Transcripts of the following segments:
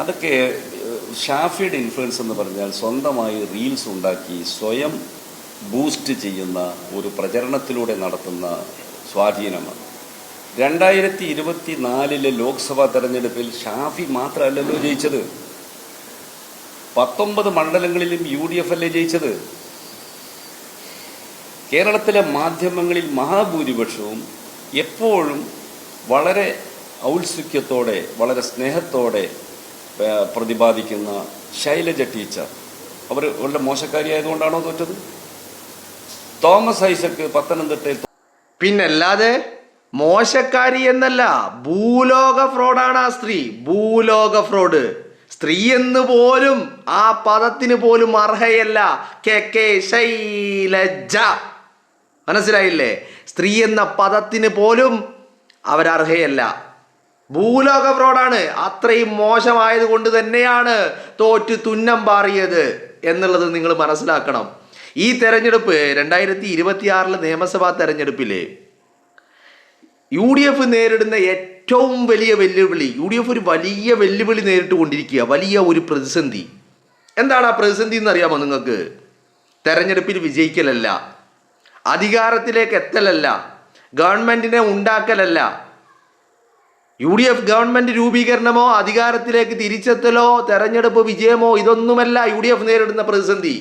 അതൊക്കെ ഷാഫിയുടെ ഇൻഫ്ലുവൻസ് എന്ന് പറഞ്ഞാൽ സ്വന്തമായി റീൽസ് ഉണ്ടാക്കി സ്വയം ബൂസ്റ്റ് ചെയ്യുന്ന ഒരു പ്രചരണത്തിലൂടെ നടത്തുന്ന സ്വാധീനമാണ്. 2024 ലോക്സഭാ തെരഞ്ഞെടുപ്പിൽ ഷാഫി മാത്രമല്ലല്ലോ ജയിച്ചത്, 19 മണ്ഡലങ്ങളിലും UDF അല്ലേ ജയിച്ചത്. കേരളത്തിലെ മാധ്യമങ്ങളിൽ മഹാഭൂരിപക്ഷവും എപ്പോഴും വളരെ ഔത്സുക്യത്തോടെ വളരെ സ്നേഹത്തോടെ പ്രതിപാദിക്കുന്ന ശൈലജ ടീച്ചർ അവർ വളരെ മോശക്കാരിയായതുകൊണ്ടാണോ തോറ്റത്? തോമസ് ഐസക്ക് പത്തനംതിട്ടയിൽ പിന്നല്ലാതെ മോശക്കാരി എന്നല്ല, ഭൂലോക ഫ്രോഡാണ് ആ സ്ത്രീ. ഭൂലോക ഫ്രോഡ്. സ്ത്രീ എന്ന് പോലും ആ പദത്തിന് പോലും അർഹയല്ല KK ശൈലജ. മനസ്സിലായില്ലേ? സ്ത്രീ എന്ന പദത്തിന് പോലും അവരർഹയല്ല. ഭൂലോക ഫ്രോഡാണ്. അത്രയും മോശമായത് കൊണ്ട് തന്നെയാണ് തോറ്റ് തുന്നം പാറിയത് എന്നുള്ളത് നിങ്ങൾ മനസ്സിലാക്കണം. ഈ തെരഞ്ഞെടുപ്പ് 2026 നിയമസഭാ തെരഞ്ഞെടുപ്പില് UDF നേരിടുന്ന ഏറ്റവും വലിയ വെല്ലുവിളി, UDF ഒരു വലിയ വെല്ലുവിളി നേരിട്ട് കൊണ്ടിരിക്കുക, വലിയ ഒരു പ്രതിസന്ധി. എന്താണ് ആ പ്രതിസന്ധി എന്ന് അറിയാമോ നിങ്ങൾക്ക്? തെരഞ്ഞെടുപ്പിൽ വിജയിക്കലല്ല, അധികാരത്തിലേക്ക് എത്തലല്ല, ഗവൺമെന്റിനെ ഉണ്ടാക്കലല്ല. UDF ഗവൺമെന്റ് രൂപീകരണമോ അധികാരത്തിലേക്ക് തിരിച്ചെത്തലോ തെരഞ്ഞെടുപ്പ് വിജയമോ ഇതൊന്നുമല്ല UDF നേരിടുന്ന പ്രതിസന്ധി.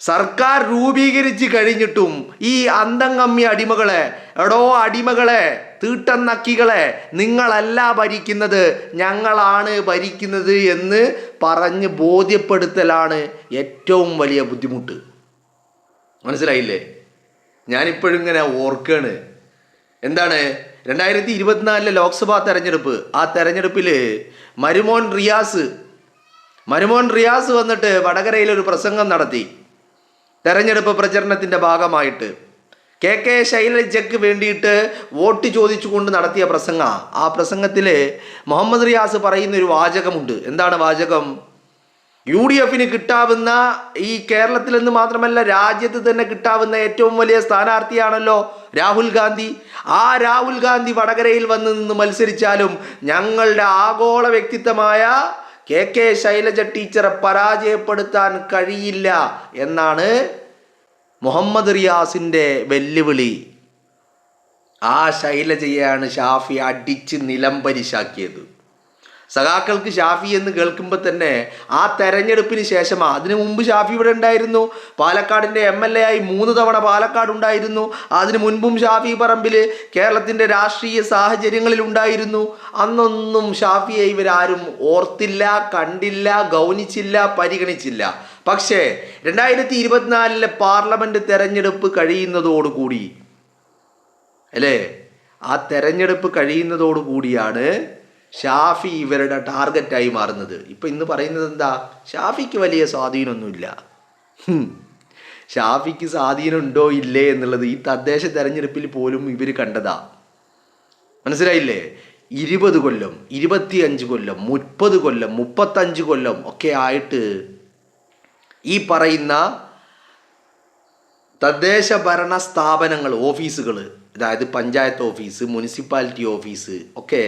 സർക്കാർ രൂപീകരിച്ച് കഴിഞ്ഞിട്ടും ഈ അന്തംകമ്മി അടിമകളെ, അടിമകളെ, തീട്ടന്നക്കികളെ, നിങ്ങളല്ല ഭരിക്കുന്നത്, ഞങ്ങളാണ് ഭരിക്കുന്നത് എന്ന് പറഞ്ഞ് ബോധ്യപ്പെടുത്തലാണ് ഏറ്റവും വലിയ ബുദ്ധിമുട്ട്. മനസ്സിലായില്ലേ? ഞാനിപ്പോഴും ഇങ്ങനെ ഓർക്കാണ്. എന്താണ് 2024 ലോക്സഭാ തെരഞ്ഞെടുപ്പ്. ആ തെരഞ്ഞെടുപ്പിൽ മരുമോൻ റിയാസ് വന്നിട്ട് വടകരയിൽ ഒരു പ്രസംഗം നടത്തി. തെരഞ്ഞെടുപ്പ് പ്രചരണത്തിൻ്റെ ഭാഗമായിട്ട് KK ശൈലജയ്ക്ക് വേണ്ടിയിട്ട് വോട്ട് ചോദിച്ചുകൊണ്ട് നടത്തിയ പ്രസംഗം. ആ പ്രസംഗത്തിൽ മുഹമ്മദ് റിയാസ് പറയുന്ന ഒരു വാചകമുണ്ട്. എന്താണ് വാചകം? UDFന് കിട്ടാവുന്ന, ഈ കേരളത്തിൽ നിന്ന് മാത്രമല്ല രാജ്യത്ത് തന്നെ കിട്ടാവുന്ന ഏറ്റവും വലിയ സ്ഥാനാർത്ഥിയാണല്ലോ രാഹുൽ ഗാന്ധി. ആ രാഹുൽ ഗാന്ധി വടകരയിൽ വന്ന് നിന്ന് മത്സരിച്ചാലും ഞങ്ങളുടെ ആഗോള വ്യക്തിത്വമായ KK ശൈലജ ടീച്ചറെ പരാജയപ്പെടുത്താൻ കഴിയില്ല എന്നാണ് മുഹമ്മദ് റിയാസിൻ്റെ വെല്ലുവിളി. ആ ശൈലജയെയാണ് ഷാഫി അടിച്ച് നിലംപരിശാക്കിയത്. സഖാക്കൾക്ക് ഷാഫി എന്ന് കേൾക്കുമ്പോൾ തന്നെ ആ തെരഞ്ഞെടുപ്പിന് ശേഷമാണ്. അതിനു മുമ്പ് ഷാഫി ഇവിടെ ഉണ്ടായിരുന്നു, പാലക്കാടിൻ്റെ MLA ആയി 3 തവണ പാലക്കാട് ഉണ്ടായിരുന്നു. അതിനു മുൻപും ഷാഫി പറമ്പിൽ കേരളത്തിൻ്റെ രാഷ്ട്രീയ സാഹചര്യങ്ങളിൽ ഉണ്ടായിരുന്നു. അന്നൊന്നും ഷാഫിയെ ഇവരാരും ഓർത്തില്ല, കണ്ടില്ല, ഗൗനിച്ചില്ല, പരിഗണിച്ചില്ല. പക്ഷേ 2024 പാർലമെന്റ് തെരഞ്ഞെടുപ്പ് കഴിയുന്നതോടുകൂടി അല്ലേ, ആ തെരഞ്ഞെടുപ്പ് കഴിയുന്നതോടുകൂടിയാണ് ഷാഫി ഇവരുടെ ടാർഗറ്റായി മാറുന്നത്. ഇപ്പം ഇന്ന് പറയുന്നത് എന്താ? ഷാഫിക്ക് വലിയ സ്വാധീനമൊന്നുമില്ല. ഷാഫിക്ക് സ്വാധീനം ഉണ്ടോ ഇല്ലേ എന്നുള്ളത് ഈ തദ്ദേശ തെരഞ്ഞെടുപ്പിൽ പോലും ഇവർ കണ്ടതാ. മനസ്സിലായില്ലേ? 20 കൊല്ലം, 25 കൊല്ലം, 30 കൊല്ലം, 35 കൊല്ലം ഒക്കെ ആയിട്ട് ഈ പറയുന്ന തദ്ദേശ ഭരണ സ്ഥാപനങ്ങൾ, ഓഫീസുകൾ, അതായത് പഞ്ചായത്ത് ഓഫീസ്, മുനിസിപ്പാലിറ്റി ഓഫീസ് ഒക്കെ,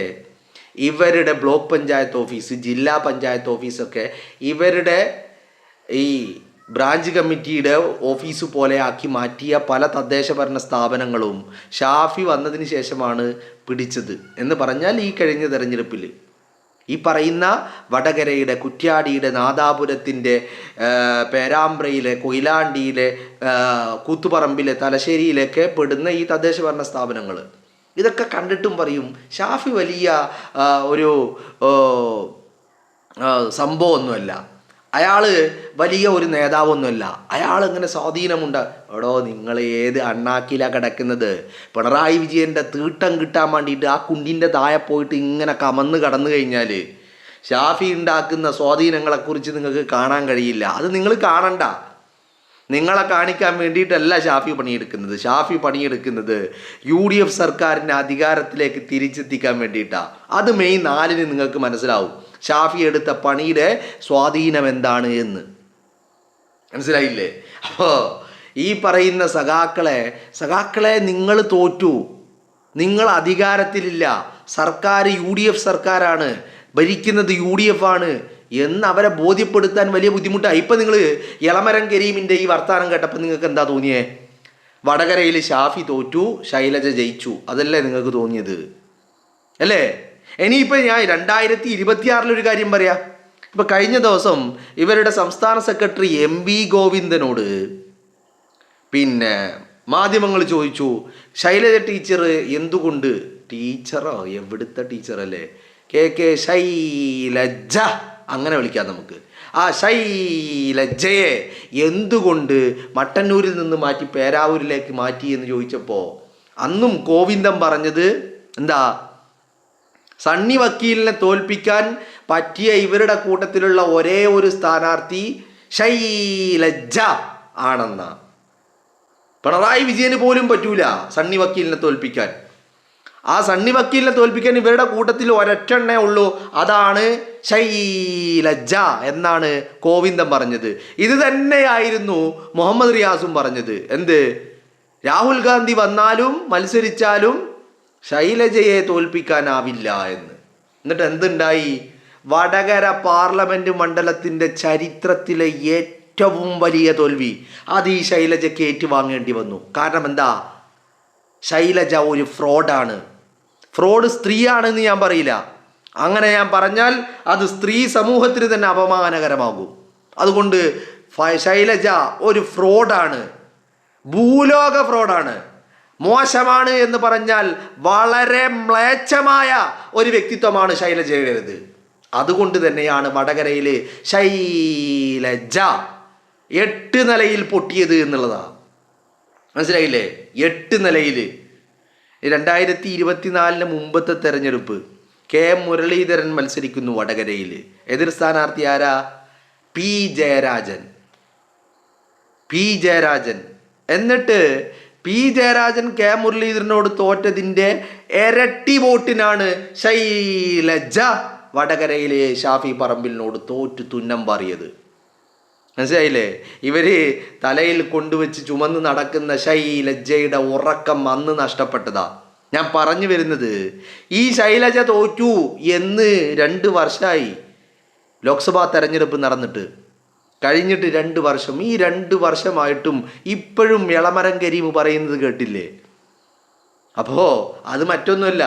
ഇവരുടെ ബ്ലോക്ക് പഞ്ചായത്ത് ഓഫീസ്, ജില്ലാ പഞ്ചായത്ത് ഓഫീസൊക്കെ ഇവരുടെ ഈ ബ്രാഞ്ച് കമ്മിറ്റിയുടെ ഓഫീസ് പോലെ ആക്കി മാറ്റിയ പല തദ്ദേശ ഭരണ സ്ഥാപനങ്ങളും ഷാഫി വന്നതിന് ശേഷമാണ് പിടിച്ചത് എന്ന് പറഞ്ഞാൽ ഈ കഴിഞ്ഞ തെരഞ്ഞെടുപ്പിൽ ഈ പറയുന്ന വടകരയുടെ, കുറ്റ്യാടിയുടെ, നാദാപുരത്തിൻ്റെ, പേരാമ്പ്രയിലെ, കൊയിലാണ്ടിയിലെ, കൂത്തുപറമ്പിലെ, തലശ്ശേരിയിലൊക്കെ പെടുന്ന ഈ തദ്ദേശ ഭരണ സ്ഥാപനങ്ങൾ ഇതൊക്കെ കണ്ടിട്ടും പറയും ഷാഫി വലിയ ഒരു സംഭവമൊന്നുമല്ല, അയാൾ വലിയ ഒരു നേതാവൊന്നുമല്ല, അയാൾ ഇങ്ങനെ സ്വാധീനമുണ്ട്. നിങ്ങൾ ഏത് അണ്ണാക്കിലാണ് കിടക്കുന്നത്? പിണറായി വിജയൻ്റെ തീട്ടം കിട്ടാൻ വേണ്ടിയിട്ട് ആ കുണ്ടിൻ്റെ താഴെ പോയിട്ട് ഇങ്ങനെ കമന്ന് കടന്നു കഴിഞ്ഞാൽ ഷാഫി ഉണ്ടാക്കുന്ന സ്വാധീനങ്ങളെക്കുറിച്ച് നിങ്ങൾക്ക് കാണാൻ കഴിയില്ല. അത് നിങ്ങൾ കാണണ്ട. നിങ്ങളെ കാണിക്കാൻ വേണ്ടിയിട്ടല്ല ഷാഫി പണിയെടുക്കുന്നത്. ഷാഫി പണിയെടുക്കുന്നത് UDF സർക്കാരിനെ അധികാരത്തിലേക്ക് തിരിച്ചെത്തിക്കാൻ വേണ്ടിയിട്ടാണ്. അത് മെയ് 4 നിങ്ങൾക്ക് മനസ്സിലാവും ഷാഫി എടുത്ത പണിയുടെ സ്വാധീനം എന്താണ് എന്ന്. മനസ്സിലായില്ലേ? അപ്പോൾ ഈ പറയുന്ന സഖാക്കളെ നിങ്ങൾ തോറ്റു, നിങ്ങൾ അധികാരത്തിലില്ല, സർക്കാർ UDF സർക്കാരാണ്, ഭരിക്കുന്നത് UDF ആണ് എന്ന് അവരെ ബോധ്യപ്പെടുത്താൻ വലിയ ബുദ്ധിമുട്ടാണ്. ഇപ്പം നിങ്ങൾ എളമരം കരീമിൻ്റെ ഈ വർത്താനം കേട്ടപ്പോൾ നിങ്ങൾക്ക് എന്താ തോന്നിയേ? വടകരയിൽ ഷാഫി തോറ്റു, ശൈലജ ജയിച്ചു, അതല്ലേ നിങ്ങൾക്ക് തോന്നിയത്? അല്ലേ? ഇനിയിപ്പോൾ ഞാൻ 2026 ഒരു കാര്യം പറയാം. ഇപ്പം കഴിഞ്ഞ ദിവസം ഇവരുടെ സംസ്ഥാന സെക്രട്ടറി MV ഗോവിന്ദനോട് പിന്നെ മാധ്യമങ്ങൾ ചോദിച്ചു, ശൈലജ ടീച്ചർ എന്തുകൊണ്ട്, ടീച്ചറോ എവിടുത്തെ ടീച്ചറല്ലേ, KK ശൈലജ അങ്ങനെ വിളിക്കാം നമുക്ക്, ആ ശൈലജയെ എന്തുകൊണ്ട് മട്ടന്നൂരിൽ നിന്ന് മാറ്റി പേരാവൂരിലേക്ക് മാറ്റി എന്ന് ചോദിച്ചപ്പോൾ അന്നും ഗോവിന്ദൻ പറഞ്ഞത് എന്താ, സണ്ണി വക്കീലിനെ തോൽപ്പിക്കാൻ പറ്റിയ ഇവരുടെ കൂട്ടത്തിലുള്ള ഒരേ ഒരു സ്ഥാനാർത്ഥി ശൈലജ ആണെന്ന. പിണറായി വിജയന് പോലും പറ്റൂല സണ്ണി വക്കീലിനെ തോൽപ്പിക്കാൻ. ആ സണ്ണി വക്കീലിനെ തോൽപ്പിക്കാൻ ഇവരുടെ കൂട്ടത്തിൽ ഒരൊറ്റെണ്ണേ ഉള്ളൂ, അതാണ് ശൈലജ എന്നാണ് ഗോവിന്ദൻ പറഞ്ഞത്. ഇത് തന്നെയായിരുന്നു മുഹമ്മദ് റിയാസും പറഞ്ഞത്. എന്ത്, രാഹുൽ ഗാന്ധി വന്നാലും മത്സരിച്ചാലും ശൈലജയെ തോൽപ്പിക്കാനാവില്ല എന്ന്. എന്നിട്ട് എന്തുണ്ടായി? വടകര പാർലമെന്റ് മണ്ഡലത്തിന്റെ ചരിത്രത്തിലെ ഏറ്റവും വലിയ തോൽവി അത് ഈ ശൈലജയ്ക്ക് ഏറ്റുവാങ്ങേണ്ടി വന്നു. കാരണം എന്താ? ശൈലജ ഒരു ഫ്രോഡാണ്. ഫ്രോഡ് സ്ത്രീയാണെന്ന് ഞാൻ പറയില്ല. അങ്ങനെ ഞാൻ പറഞ്ഞാൽ അത് സ്ത്രീ സമൂഹത്തിന് തന്നെ അപമാനകരമാകും. അതുകൊണ്ട് ശൈലജ ഒരു ഫ്രോഡാണ്, ഭൂലോക ഫ്രോഡാണ്. മോശമാണ് എന്ന് പറഞ്ഞാൽ വളരെ മ്ലേച്ഛമായ ഒരു വ്യക്തിത്വമാണ് ശൈലജയുടേത്. അതുകൊണ്ട് തന്നെയാണ് വടകരയിൽ ശൈലജ 8 നിലയിൽ പൊട്ടിയത് എന്നുള്ളതാണ്. മനസ്സിലായില്ലേ? 8 നിലയിൽ. 2024 മുമ്പത്തെ തെരഞ്ഞെടുപ്പ് K മുരളീധരൻ മത്സരിക്കുന്നു വടകരയിൽ. എതിർ സ്ഥാനാർത്ഥി ആരാ? പി ജയരാജൻ. എന്നിട്ട് പി ജയരാജൻ K മുരളീധരനോട് തോറ്റതിൻ്റെ ഇരട്ടി വോട്ടിനാണ് ശൈലജ വടകരയിലെ ഷാഫി പറമ്പിലിനോട് തോറ്റു തുന്നം പാറിയത്. മനസ്സിലായില്ലേ? ഇവര് തലയിൽ കൊണ്ടുവച്ച് ചുമന്ന് നടക്കുന്ന ശൈലജയുടെ ഉറക്കം അന്ന് നഷ്ടപ്പെട്ടതാ. ഞാൻ പറഞ്ഞു വരുന്നത്, ഈ ശൈലജ തോറ്റു എന്ന് 2 വർഷമായി. ലോക്സഭാ തെരഞ്ഞെടുപ്പ് നടന്നിട്ട് കഴിഞ്ഞിട്ട് 2 വർഷം. ഈ 2 വർഷമായിട്ടും ഇപ്പോഴും എളമരം കരീം പറയുന്നത് കേട്ടില്ലേ? അപ്പോൾ അത് മറ്റൊന്നുമല്ല,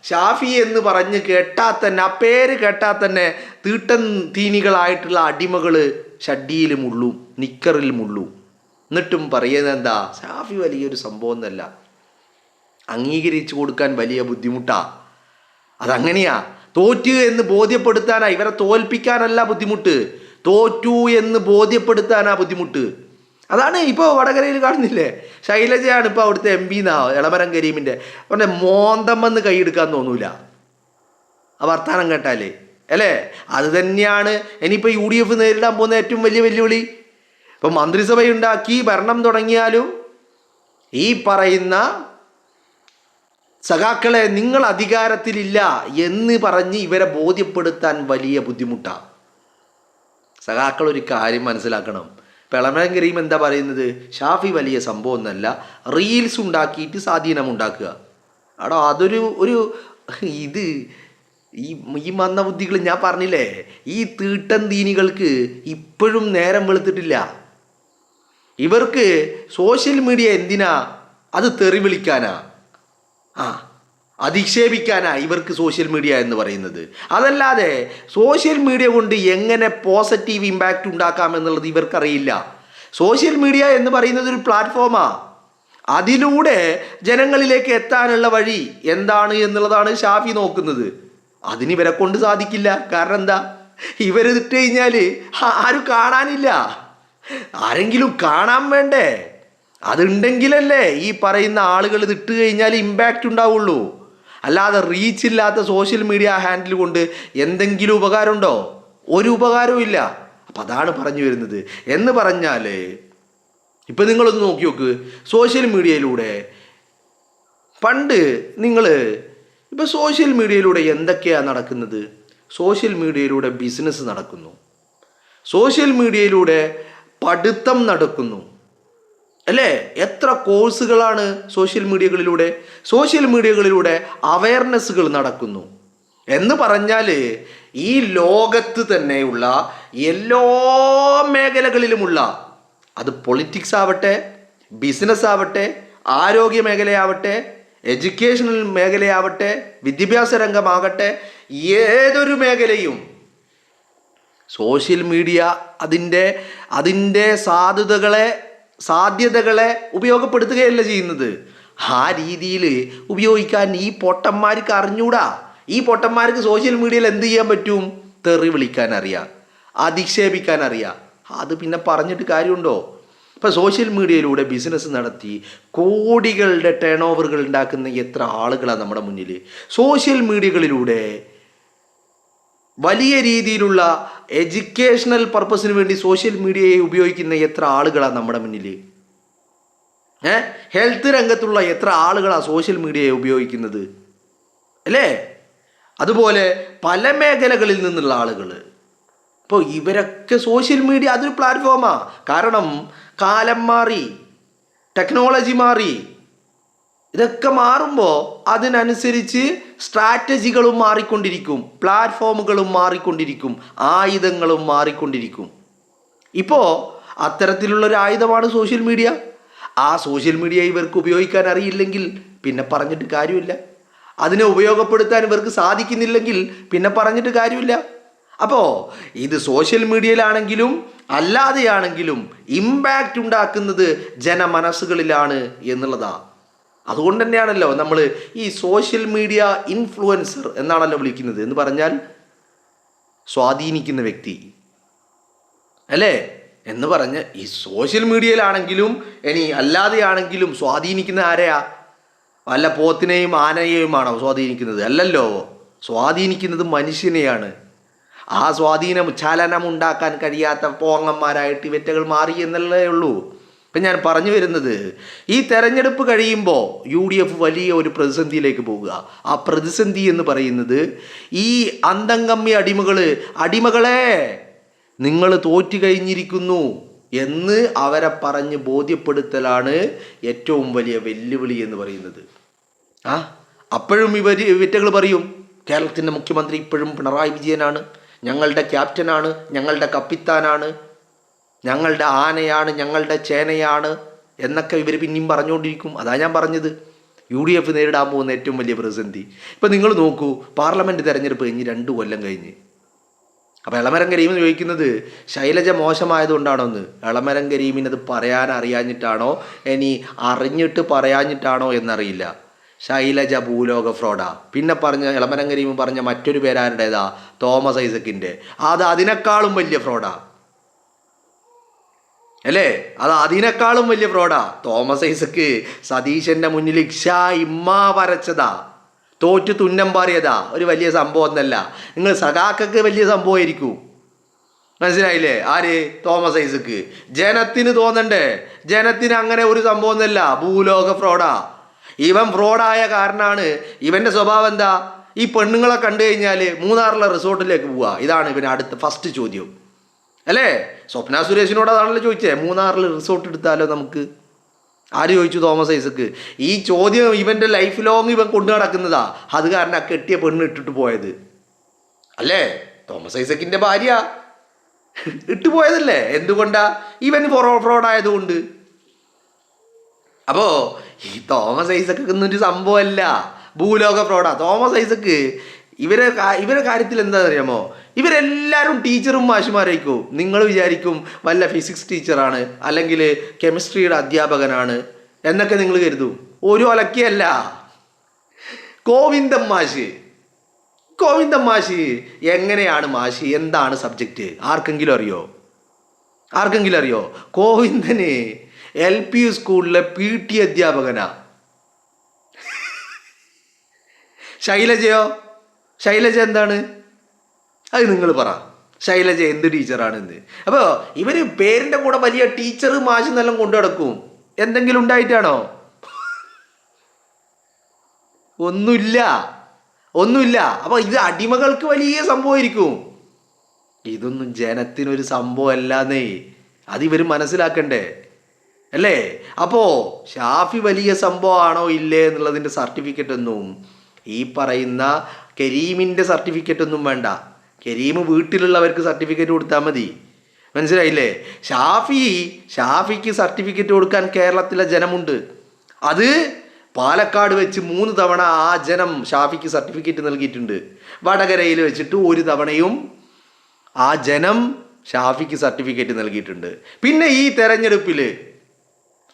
ഷാഫി എന്ന് പറഞ്ഞ് കേട്ടാൽ തന്നെ, ആ പേര് കേട്ടാൽ തന്നെ തീട്ടൻ തീനികളായിട്ടുള്ള അടിമകൾ ഷഡ്ഡിയിൽ മുള്ളും നിക്കറിൽ മുള്ളും. എന്നിട്ടും പറയുന്നത് എന്താ? ഷാഫി വലിയൊരു സംഭവം എന്നല്ല, അംഗീകരിച്ചു കൊടുക്കാൻ വലിയ ബുദ്ധിമുട്ടാ. അതങ്ങനെയാ. തോറ്റു എന്ന് ബോധ്യപ്പെടുത്താനാ, ഇവരെ തോൽപ്പിക്കാനല്ല ബുദ്ധിമുട്ട്, തോറ്റു എന്ന് ബോധ്യപ്പെടുത്താനാ ബുദ്ധിമുട്ട്. അതാണ് ഇപ്പോൾ വടകരയിൽ കാണുന്നില്ലേ? ശൈലജയാണ് ഇപ്പോൾ അവിടുത്തെ MP എളമരം കരീമിൻ്റെ. അവൻ്റെ മോന്തമെന്ന് കൈയെടുക്കാൻ തോന്നൂല ആ വർത്താനം കേട്ടാലേ, അല്ലേ? അത് തന്നെയാണ് ഇനിയിപ്പോൾ UDF നേരിടാൻ പോകുന്ന ഏറ്റവും വലിയ വെല്ലുവിളി. ഇപ്പം മന്ത്രിസഭയുണ്ടാക്കി ഭരണം തുടങ്ങിയാലും ഈ പറയുന്ന സഖാക്കളെ നിങ്ങൾ അധികാരത്തിലില്ല എന്ന് പറഞ്ഞ് ഇവരെ ബോധ്യപ്പെടുത്താൻ വലിയ ബുദ്ധിമുട്ടാണ്. സഖാക്കൾ ഒരു കാര്യം മനസ്സിലാക്കണം. എളമരം കരീം എന്താ പറയുന്നത്? ഷാഫി വലിയ സംഭവം ഒന്നല്ല, റീൽസ് ഉണ്ടാക്കിയിട്ട് സ്വാധീനമുണ്ടാക്കുക. അടോ അതൊരു ഇത് ഈ മന്ദബുദ്ധികൾ ഞാൻ പറഞ്ഞില്ലേ, ഈ തീട്ടൻ തീനികൾക്ക് ഇപ്പോഴും നേരം വെളുത്തിട്ടില്ല. ഇവർക്ക് സോഷ്യൽ മീഡിയ എന്തിനാ? അത് തെറി വിളിക്കാനാ, അധിക്ഷേപിക്കാനാ ഇവർക്ക് സോഷ്യൽ മീഡിയ എന്ന് പറയുന്നത്. അതല്ലാതെ സോഷ്യൽ മീഡിയ കൊണ്ട് എങ്ങനെ പോസിറ്റീവ് ഇമ്പാക്റ്റ് ഉണ്ടാക്കാം എന്നുള്ളത് ഇവർക്കറിയില്ല. സോഷ്യൽ മീഡിയ എന്ന് പറയുന്നത് ഒരു പ്ലാറ്റ്ഫോമാണ്. അതിലൂടെ ജനങ്ങളിലേക്ക് എത്താനുള്ള വഴി എന്താണ് എന്നുള്ളതാണ് ഷാഫി നോക്കുന്നത്. അതിനിവരെ കൊണ്ട് സാധിക്കില്ല. കാരണം എന്താ? ഇവരിട്ട് കഴിഞ്ഞാൽ ആരും കാണാനില്ല, ആരെങ്കിലും കാണാൻ വേണ്ടേ? അതുണ്ടെങ്കിലല്ലേ ഈ പറയുന്ന ആളുകൾ ഇതിട്ട് കഴിഞ്ഞാൽ ഇമ്പാക്റ്റ് ഉണ്ടാവുള്ളൂ. അല്ലാതെ റീച്ച് ഇല്ലാത്ത സോഷ്യൽ മീഡിയ ഹാൻഡിൽ കൊണ്ട് എന്തെങ്കിലും ഉപകാരമുണ്ടോ? ഒരു ഉപകാരവും ഇല്ല. അപ്പം അതാണ് പറഞ്ഞു വരുന്നത്. എന്ന് പറഞ്ഞാൽ ഇപ്പം നിങ്ങളൊന്ന് നോക്കി നോക്ക്, സോഷ്യൽ മീഡിയയിലൂടെ പണ്ട് നിങ്ങൾ ഇപ്പം സോഷ്യൽ മീഡിയയിലൂടെ എന്തൊക്കെയാണ് നടക്കുന്നത്? സോഷ്യൽ മീഡിയയിലൂടെ ബിസിനസ് നടക്കുന്നു, സോഷ്യൽ മീഡിയയിലൂടെ പഠിത്തം നടക്കുന്നു, അല്ലേ? എത്ര കോഴ്സുകളാണ് സോഷ്യൽ മീഡിയകളിലൂടെ അവയർനെസ്സുകൾ നടക്കുന്നു. എന്ന് പറഞ്ഞാൽ ഈ ലോകത്ത് തന്നെയുള്ള എല്ലാ മേഖലകളിലുമുള്ള, അത് പൊളിറ്റിക്സ് ആവട്ടെ, ബിസിനസ് ആവട്ടെ, ആരോഗ്യ മേഖലയാവട്ടെ, എഡ്യൂക്കേഷണൽ മേഖലയാവട്ടെ, വിദ്യാഭ്യാസ രംഗമാകട്ടെ, ഏതൊരു മേഖലയും സോഷ്യൽ മീഡിയ അതിൻ്റെ സാധ്യതകളെ ഉപയോഗപ്പെടുത്തുകയല്ല ചെയ്യുന്നത്. ആ രീതിയിൽ ഉപയോഗിക്കാൻ ഈ പൊട്ടന്മാർക്ക് അറിഞ്ഞൂടാ. ഈ പൊട്ടന്മാർക്ക് സോഷ്യൽ മീഡിയയിൽ എന്ത് ചെയ്യാൻ പറ്റും? തെറി വിളിക്കാൻ അറിയാം, അധിക്ഷേപിക്കാൻ അറിയാം. അത് പിന്നെ പറഞ്ഞിട്ട് കാര്യമുണ്ടോ? ഇപ്പം സോഷ്യൽ മീഡിയയിലൂടെ ബിസിനസ് നടത്തി കോടികളുടെ ടേൺ ഓവറുകൾ ഉണ്ടാക്കുന്ന എത്ര ആളുകളാണ് നമ്മുടെ മുന്നിൽ. സോഷ്യൽ മീഡിയകളിലൂടെ വലിയ രീതിയിലുള്ള എഡ്യൂക്കേഷണൽ പർപ്പസിന് വേണ്ടി സോഷ്യൽ മീഡിയയെ ഉപയോഗിക്കുന്ന എത്ര ആളുകളാണ് നമ്മുടെ മുന്നിൽ. ഹെൽത്ത് രംഗത്തുള്ള എത്ര ആളുകളാണ് സോഷ്യൽ മീഡിയയെ ഉപയോഗിക്കുന്നത്, അല്ലേ? അതുപോലെ പല മേഖലകളിൽ നിന്നുള്ള ആളുകൾ. ഇപ്പോൾ ഇവരൊക്കെ സോഷ്യൽ മീഡിയ അതൊരു പ്ലാറ്റ്ഫോമാണ്. കാരണം കാലം മാറി, ടെക്നോളജി മാറി. ഇതൊക്കെ മാറുമ്പോൾ അതിനനുസരിച്ച് സ്ട്രാറ്റജികളും മാറിക്കൊണ്ടിരിക്കും, പ്ലാറ്റ്ഫോമുകളും മാറിക്കൊണ്ടിരിക്കും, ആയുധങ്ങളും മാറിക്കൊണ്ടിരിക്കും. ഇപ്പോൾ അത്തരത്തിലുള്ളൊരു ആയുധമാണ് സോഷ്യൽ മീഡിയ. ആ സോഷ്യൽ മീഡിയ ഇവർക്ക് ഉപയോഗിക്കാൻ അറിയില്ലെങ്കിൽ പിന്നെ പറഞ്ഞിട്ട് കാര്യമില്ല. അതിനെ ഉപയോഗപ്പെടുത്താൻ ഇവർക്ക് സാധിക്കുന്നില്ലെങ്കിൽ പിന്നെ പറഞ്ഞിട്ട് കാര്യമില്ല. അപ്പോൾ ഇത് സോഷ്യൽ മീഡിയയിലാണെങ്കിലും അല്ലാതെയാണെങ്കിലും ഇമ്പാക്റ്റ് ഉണ്ടാക്കുന്നത് ജനമനസ്സുകളിലാണ് എന്നുള്ളതാണ്. അതുകൊണ്ട് തന്നെയാണല്ലോ നമ്മൾ ഈ സോഷ്യൽ മീഡിയ ഇൻഫ്ലുവൻസർ എന്നാണല്ലോ വിളിക്കുന്നത്. എന്ന് പറഞ്ഞാൽ സ്വാധീനിക്കുന്ന വ്യക്തി, അല്ലേ? എന്ന് പറഞ്ഞ് ഈ സോഷ്യൽ മീഡിയയിലാണെങ്കിലും ഇനി അല്ലാതെയാണെങ്കിലും സ്വാധീനിക്കുന്ന ആരെയാ? വല്ല പോത്തിനെയും ആനയെയുമാണോ സ്വാധീനിക്കുന്നത്? അല്ലല്ലോ, സ്വാധീനിക്കുന്നത് മനുഷ്യനെയാണ്. ആ സ്വാധീനം ചലനം ഉണ്ടാക്കാൻ കഴിയാത്ത പോങ്ങന്മാരായിട്ട് ഇവറ്റകൾ മാറി എന്നുള്ളതേ ഉള്ളൂ. ഇപ്പം ഞാൻ പറഞ്ഞു വരുന്നത്, ഈ തെരഞ്ഞെടുപ്പ് കഴിയുമ്പോൾ UDF വലിയ ഒരു പ്രതിസന്ധിയിലേക്ക് പോവുക. ആ പ്രതിസന്ധി എന്ന് പറയുന്നത് ഈ അന്തംകമ്മി അടിമകളെ നിങ്ങൾ തോറ്റു കഴിഞ്ഞിരിക്കുന്നു എന്ന് അവരെ പറഞ്ഞ് ബോധ്യപ്പെടുത്തലാണ് ഏറ്റവും വലിയ വെല്ലുവിളി എന്ന് പറയുന്നത്. അപ്പോഴും ഇവറ്റകൾ പറയും, കേരളത്തിൻ്റെ മുഖ്യമന്ത്രി ഇപ്പോഴും പിണറായി വിജയനാണ്, ഞങ്ങളുടെ ക്യാപ്റ്റനാണ്, ഞങ്ങളുടെ കപ്പിത്താനാണ്, ഞങ്ങളുടെ ആനയാണ്, ഞങ്ങളുടെ ചേനയാണ് എന്നൊക്കെ ഇവർ പിന്നെയും പറഞ്ഞുകൊണ്ടിരിക്കും. അതാ ഞാൻ പറഞ്ഞത്, UDF നേരിടാൻ പോകുന്ന ഏറ്റവും വലിയ പ്രതിസന്ധി. ഇപ്പം നിങ്ങൾ നോക്കൂ, പാർലമെൻറ്റ് തെരഞ്ഞെടുപ്പ് കഴിഞ്ഞ് 2 കൊല്ലം കഴിഞ്ഞ്. അപ്പോൾ എളമരം കരീം ചോദിക്കുന്നത് ശൈലജ മോശമായതുകൊണ്ടാണോ എന്ന്. എളമരം കരീമിനത് പറയാൻ അറിയാഞ്ഞിട്ടാണോ ഇനി അറിഞ്ഞിട്ട് പറയാഞ്ഞിട്ടാണോ എന്നറിയില്ല. ശൈലജ ഭൂലോക ഫ്രോഡാ. പിന്നെ പറഞ്ഞ എളമരം കരീം പറഞ്ഞ മറ്റൊരു പേരാരുടേതാ? തോമസ് ഐസക്കിൻ്റെ. അത് അതിനേക്കാളും വലിയ ഫ്രോഡാ, അല്ലേ? അത് അതിനേക്കാളും വലിയ ഫ്രോഡാ. തോമസ് ഐസക്ക് സതീശൻ്റെ മുന്നിൽ ഇമ്മ വരച്ചതാ, തോറ്റു തുന്നം പാറിയതാ. ഒരു വലിയ സംഭവം ഒന്നല്ല. നിങ്ങൾ സഖാക്കൾക്ക് വലിയ സംഭവമായിരിക്കും, മനസ്സിലായില്ലേ? ആര്? തോമസ് ഐസക്ക്. ജനത്തിന് തോന്നണ്ടേ? ജനത്തിന് അങ്ങനെ ഒരു സംഭവം ഒന്നല്ല, ഭൂലോക ഫ്രോഡാ. ഇവൻ ഫ്രോഡായ കാരണമാണ്. ഇവൻ്റെ സ്വഭാവം എന്താ? ഈ പെണ്ണുങ്ങളെ കണ്ടു കഴിഞ്ഞാൽ മൂന്നാറിലെ റിസോർട്ടിലേക്ക് പോവുക. ഇതാണ് ഇവന് അടുത്ത ഫസ്റ്റ് ചോദ്യം, അല്ലേ? സ്വപ്ന സുരേഷിനോട് അതാണല്ലോ ചോദിച്ചേ, മൂന്നാറിൽ റിസോർട്ട് എടുത്താലോ നമുക്ക്. ആര് ചോദിച്ചു? തോമസ് ഐസക്ക്. ഈ ചോദ്യം ഇവൻ്റെ ലൈഫ് ലോങ് ഇവൻ കൊണ്ടു നടക്കുന്നതാ. അത് കാരണം ആ കെട്ടിയ പെണ്ണ് ഇട്ടിട്ട് പോയത്, അല്ലേ? തോമസ് ഐസക്കിൻ്റെ ഭാര്യ ഇട്ടുപോയതല്ലേ? എന്തുകൊണ്ടാ? ഇവൻ ഫ്രോഡായതുകൊണ്ട്. അപ്പോൾ ഈ തോമസ് ഐസക്ക് എന്നൊരു സംഭവമല്ല, ഭൂലോക ഫ്രോഡാ തോമസ് ഐസക്ക്. ഇവരെ കാര്യത്തിൽ എന്താ അറിയാമോ? ഇവരെല്ലാവരും ടീച്ചറും മാഷുമാരായിരിക്കും. നിങ്ങൾ വിചാരിക്കും വല്ല ഫിസിക്സ് ടീച്ചറാണ് അല്ലെങ്കിൽ കെമിസ്ട്രിയുടെ അധ്യാപകനാണ് എന്നൊക്കെ നിങ്ങൾ കരുതും. ഒരു ഒലക്കയല്ല. ഗോവിന്ദൻ മാഷ് എങ്ങനെയാണ് മാഷ്? എന്താണ് സബ്ജക്റ്റ്? ആർക്കെങ്കിലും അറിയോ? ഗോവിന്ദന് LP സ്കൂളിലെ PT അധ്യാപകനാ. ശൈലജ എന്താണ്? അത് നിങ്ങൾ പറ. ശൈലജ എന്ത് ടീച്ചറാണെന്ന്? അപ്പോൾ ഇവർ പേരിൻ്റെ കൂടെ വലിയ ടീച്ചർ മാഷ് എന്നെല്ലാം കൊണ്ടു നടക്കും. എന്തെങ്കിലും ഉണ്ടായിട്ടാണോ? ഒന്നുമില്ല. അപ്പോൾ ഇത് അടിമകൾക്ക് വലിയ സംഭവമായിരിക്കും. ഇതൊന്നും ജനത്തിനൊരു സംഭവമല്ലാന്നേ. അതിവർ മനസ്സിലാക്കണ്ടേ, അല്ലേ? അപ്പോൾ ഷാഫി വലിയ സംഭവമാണോ ഇല്ലേ എന്നുള്ളതിൻ്റെ സർട്ടിഫിക്കറ്റ് ഒന്നും ഈ പറയുന്ന കരീമിൻ്റെ സർട്ടിഫിക്കറ്റ് ഒന്നും വേണ്ട. കരീം വീട്ടിലുള്ളവർക്ക് സർട്ടിഫിക്കറ്റ് കൊടുത്താൽ മതി. മനസ്സിലായില്ലേ? ഷാഫിക്ക് സർട്ടിഫിക്കറ്റ് കൊടുക്കാൻ കേരളത്തിലെ ജനമുണ്ട്. അത് പാലക്കാട് വെച്ച് 3 തവണ ആ ജനം ഷാഫിക്ക് സർട്ടിഫിക്കറ്റ് നൽകിയിട്ടുണ്ട്. വടകരയിൽ വെച്ചിട്ട് 1 തവണയും ആ ജനം ഷാഫിക്ക് സർട്ടിഫിക്കറ്റ് നൽകിയിട്ടുണ്ട്. പിന്നെ ഈ തെരഞ്ഞെടുപ്പിൽ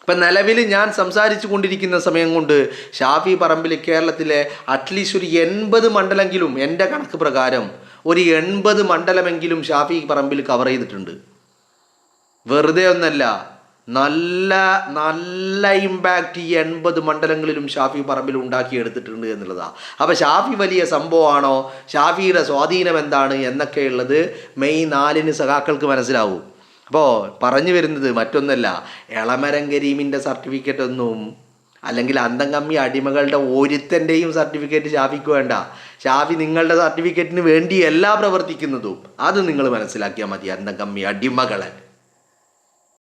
ഇപ്പം നിലവിൽ ഞാൻ സംസാരിച്ചു കൊണ്ടിരിക്കുന്ന സമയം കൊണ്ട് ഷാഫി പറമ്പിൽ കേരളത്തിലെ അറ്റ്ലീസ്റ്റ് ഒരു 80 മണ്ഡലമെങ്കിലും, എൻ്റെ കണക്ക് പ്രകാരം ഒരു 80 മണ്ഡലമെങ്കിലും ഷാഫി പറമ്പിൽ കവർ ചെയ്തിട്ടുണ്ട്. വെറുതെ ഒന്നല്ല, നല്ല നല്ല ഇമ്പാക്റ്റ് ഈ 80 മണ്ഡലങ്ങളിലും ഷാഫി പറമ്പിൽ ഉണ്ടാക്കിയെടുത്തിട്ടുണ്ട് എന്നുള്ളതാണ്. അപ്പോൾ ഷാഫി വലിയ സംഭവമാണോ, ഷാഫിയുടെ സ്വാധീനം എന്താണ് എന്നൊക്കെയുള്ളത് മെയ് 4-ന് സഖാക്കൾക്ക് മനസ്സിലാവും. അപ്പോൾ പറഞ്ഞു വരുന്നത് മറ്റൊന്നല്ല, എളമരം കരീമിൻ്റെ സർട്ടിഫിക്കറ്റ് ഒന്നും അല്ലെങ്കിൽ അന്തം കമ്മി അടിമകളുടെ ഒരുത്തൻ്റെയും സർട്ടിഫിക്കറ്റ് ഷാഫിക്ക് വേണ്ട. ഷാഫി നിങ്ങളുടെ സർട്ടിഫിക്കറ്റിന് വേണ്ടിയല്ല പ്രവർത്തിക്കുന്നതും. അത് നിങ്ങൾ മനസ്സിലാക്കിയാൽ മതി, അന്തം കമ്മി അടിമകളെ.